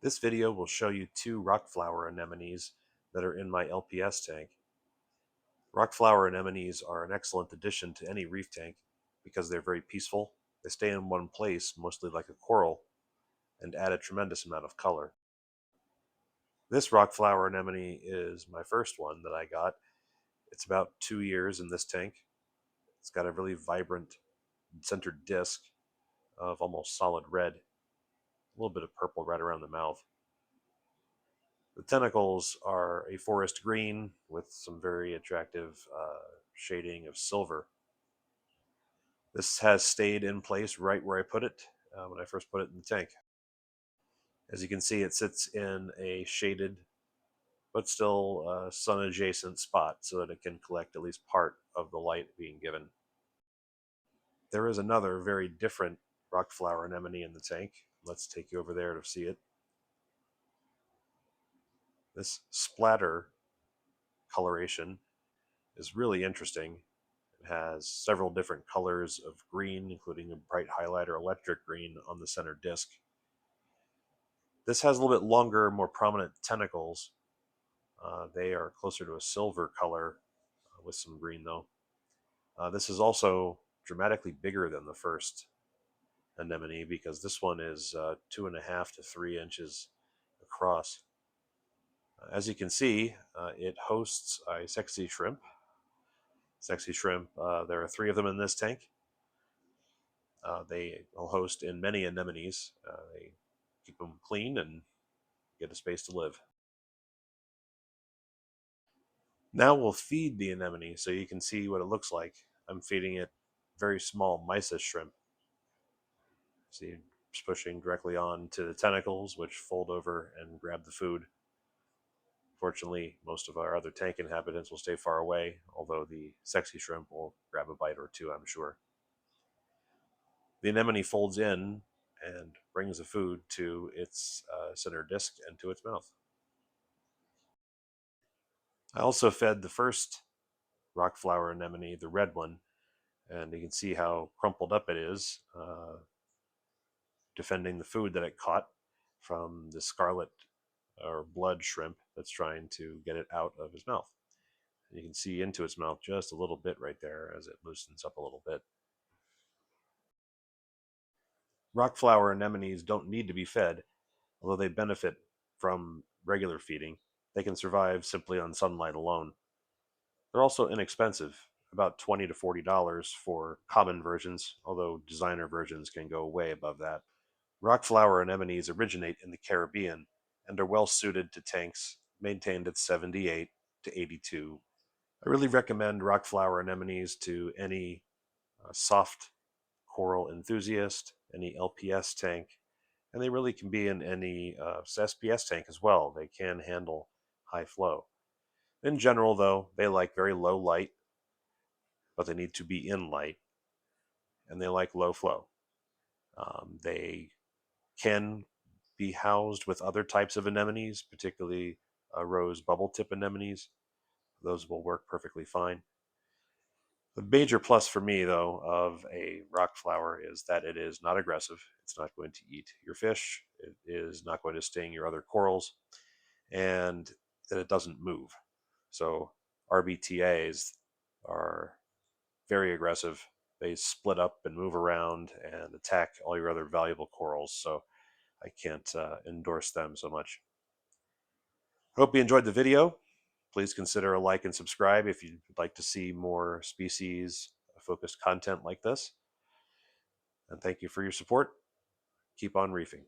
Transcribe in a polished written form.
This video will show you two rock flower anemones that are in my LPS tank. Rock flower anemones are an excellent addition to any reef tank because they're very peaceful. They stay in one place, mostly like a coral, and add a tremendous amount of color. This rock flower anemone is my first one that I got. It's about 2 years in this tank. It's got a really vibrant centered disc of almost solid red, a little bit of purple right around the mouth. The tentacles are a forest green with some very attractive shading of silver. This has stayed in place right where I put it when I first put it in the tank. As you can see, it sits in a shaded but still sun adjacent spot so that it can collect at least part of the light being given. There is another very different rock flower anemone in the tank. Let's take you over there to see it. This splatter coloration is really interesting. It has several different colors of green, including a bright highlighter electric green on the center disc. This has a little bit longer, more prominent tentacles. They are closer to a silver color with some green though. This is also dramatically bigger than the first anemone because this one is 2.5 to 3 inches across. As you can see, it hosts a sexy shrimp. There are 3 of them in this tank. They will host in many anemones. They keep them clean and get a space to live. Now we'll feed the anemone so you can see what it looks like. I'm feeding it very small mysis shrimp. See, it's pushing directly on to the tentacles, which fold over and grab the food. Fortunately, most of our other tank inhabitants will stay far away, although the sexy shrimp will grab a bite or two, I'm sure. The anemone folds in and brings the food to its center disc and to its mouth. I also fed the first rock flower anemone, the red one, and you can see how crumpled up it is, defending the food that it caught from the scarlet or blood shrimp that's trying to get it out of his mouth. And you can see into its mouth just a little bit right there as it loosens up a little bit. Rock flower anemones don't need to be fed, although they benefit from regular feeding. They can survive simply on sunlight alone. They're also inexpensive, about $20 to $40 for common versions, although designer versions can go way above that. Rock flower anemones originate in the Caribbean and are well suited to tanks maintained at 78 to 82. I really recommend rock flower anemones to any soft coral enthusiast, any LPS tank, and they really can be in any SPS tank as well. They can handle high flow. In general, though, they like very low light, but they need to be in light, and they like low flow. They can be housed with other types of anemones, particularly rose bubble tip anemones. Those will work perfectly fine. The major plus for me, though, of a rock flower is that it is not aggressive. It's not going to eat your fish. It is not going to sting your other corals, and that it doesn't move. So RBTAs are very aggressive. They split up and move around and attack all your other valuable corals. So I can't endorse them so much. Hope you enjoyed the video. Please consider a like and subscribe if you'd like to see more species focused content like this. And thank you for your support. Keep on reefing.